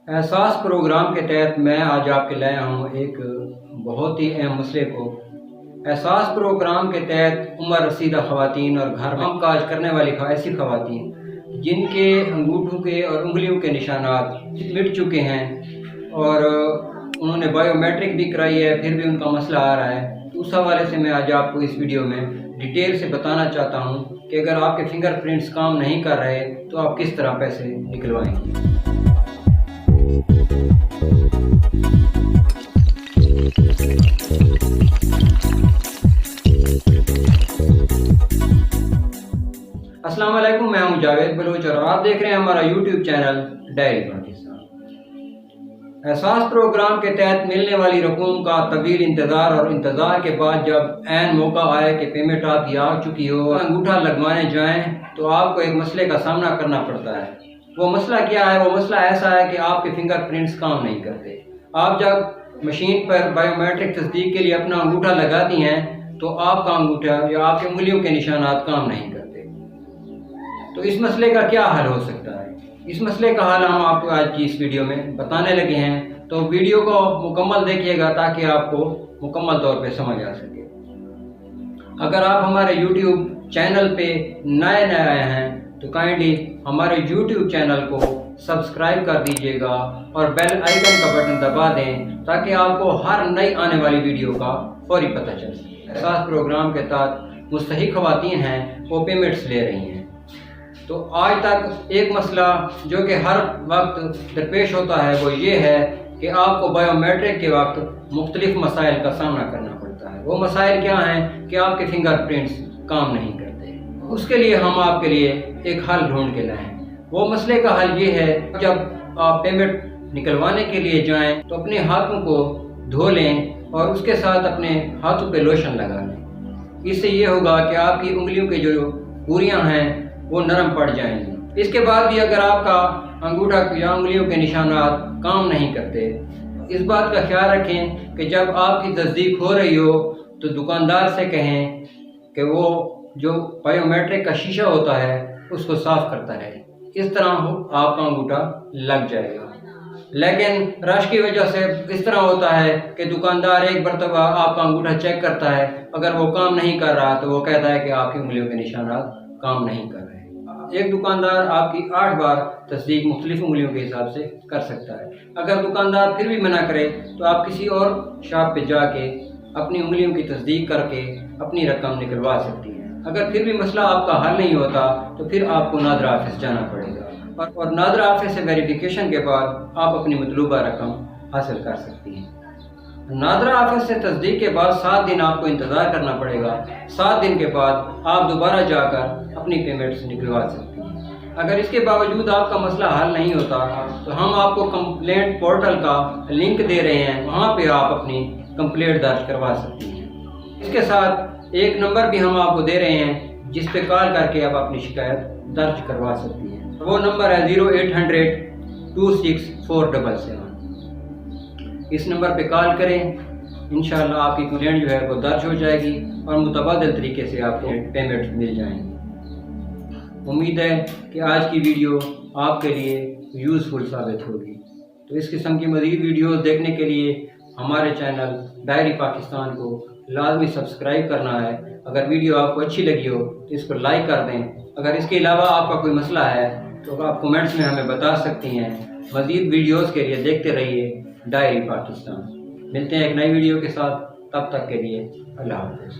एहसास प्रोग्राम के तहत मैं आज आपके लाया हूँ एक बहुत ही अहम मसले को। एहसास प्रोग्राम के तहत उम्र रसीदा ख़वातीन और घर में काज करने वाली ऐसी ख़वातीन जिनके अंगूठों के और उंगलियों के निशानात मिट चुके हैं और उन्होंने बायोमेट्रिक भी कराई है, फिर भी उनका मसला आ रहा है, तो उस हवाले से मैं आज आपको इस वीडियो में डिटेल से बताना चाहता हूँ कि अगर आपके फिंगरप्रिंट्स काम नहीं कर रहे तो आप किस तरह पैसे निकलवाएंगे। अस्सलाम वालेकुम, मैं हूं जावेद बलोच और आप देख रहे हैं हमारा यूट्यूब चैनल डायरी पाकिस्तान। एहसास प्रोग्राम के तहत मिलने वाली रकूम का तवील इंतज़ार और इंतज़ार के बाद जब ऐन मौका आए कि पेमेंट आपकी आ चुकी हो, अंगूठा लगवाने जाएं तो आपको एक मसले का सामना करना पड़ता है। वो मसला क्या है? वो मसला ऐसा है कि आपके फिंगरप्रिंट्स काम नहीं करते। आप जब मशीन पर बायोमेट्रिक तस्दीक के लिए अपना अंगूठा लगाती हैं तो आपका अंगूठा या आपकी उंगलियों के निशानात काम नहीं करते। तो इस मसले का क्या हल हो सकता है? इस मसले का हल हम आपको आज की इस वीडियो में बताने लगे हैं, तो वीडियो को मुकम्मल देखिएगा ताकि आपको मुकम्मल तौर पे समझ आ सके। अगर आप हमारे YouTube चैनल पे नए आए हैं तो काइंडली हमारे YouTube चैनल को सब्सक्राइब कर दीजिएगा और बेल आइकन का बटन दबा दें ताकि आपको हर नई आने वाली वीडियो का फौरी पता चल सके। एहसास प्रोग्राम के तहत मुस्तहिक ख़वातीन हैं वो पेमेंट्स ले रही हैं। तो आज तक एक मसला जो कि हर वक्त दरपेश होता है वो ये है कि आपको बायोमेट्रिक के वक्त मुख्तलिफ मसाइल का सामना करना पड़ता है। वो मसाइल क्या हैं कि आपके फिंगरप्रिंट्स काम नहीं करते। उसके लिए हम आपके लिए एक हल ढूंढ के लाए हैं। वो मसले का हल ये है, जब आप पेमेंट निकलवाने के लिए जाएं तो अपने हाथों को धो लें और उसके साथ अपने हाथों पे लोशन लगा लें। इससे ये होगा कि आपकी उंगलियों के जो पूरियाँ हैं वो नरम पड़ जाएंगी। इसके बाद भी अगर आपका अंगूठा या उंगलियों के निशानात काम नहीं करते, इस बात का ख्याल रखें कि जब आपकी तस्दीक हो रही हो तो दुकानदार से कहें कि वो जो बायोमेट्रिक का शीशा होता है उसको साफ करता रहे। इस तरह आपका अंगूठा लग जाएगा। लेकिन रश की वजह से इस तरह होता है कि दुकानदार एक मरतबा आपका अंगूठा चेक करता है, अगर वो काम नहीं कर रहा तो वो कहता है कि आपकी उंगलियों के निशानात काम नहीं कर रहे। एक दुकानदार आपकी 8 बार तस्दीक मुख्तलिफ उंगलियों के हिसाब से कर सकता है। अगर दुकानदार फिर भी मना करे तो आप किसी और शॉप पे जाके अपनी उंगलियों की तस्दीक करके अपनी रकम निकलवा सकती हैं। अगर फिर भी मसला आपका हल नहीं होता तो फिर आपको नादरा ऑफिस जाना पड़ेगा और नादरा ऑफिस से वेरिफिकेशन के बाद आप अपनी मतलूबा रकम हासिल कर सकती हैं। नादरा ऑफिस से तस्दीक के बाद 7 दिन आपको इंतज़ार करना पड़ेगा। 7 दिन के बाद आप दोबारा जाकर अपनी पेमेंट्स निकलवा सकती हैं। अगर इसके बावजूद आपका मसला हल नहीं होता तो हम आपको कंप्लेंट पोर्टल का लिंक दे रहे हैं, वहाँ पे आप अपनी कंप्लेंट दर्ज करवा सकती हैं। इसके साथ एक नंबर भी हम आपको दे रहे हैं जिस पे कॉल करके आप अपनी शिकायत दर्ज करवा सकती हैं। वो नंबर है 0800 26 477। इस नंबर पे कॉल करें, इंशाअल्लाह आपकी कंप्लेंट जो है वो दर्ज हो जाएगी और मुतबादिल तरीके से आपको पेमेंट मिल जाएंगी। उम्मीद है कि आज की वीडियो आपके लिए यूज़फुल साबित होगी। तो इस किस्म की मज़ीद वीडियोस देखने के लिए हमारे चैनल डायरी पाकिस्तान को लाजमी सब्सक्राइब करना है। अगर वीडियो आपको अच्छी लगी हो तो इसको लाइक कर दें। अगर इसके अलावा आपका कोई मसला है तो आप कमेंट्स में हमें बता सकती हैं। मज़ीद वीडियोज़ के लिए देखते रहिए डायरी पाकिस्तान। मिलते हैं एक नई वीडियो के साथ, तब तक के लिए अल्लाह हाफ़िज़।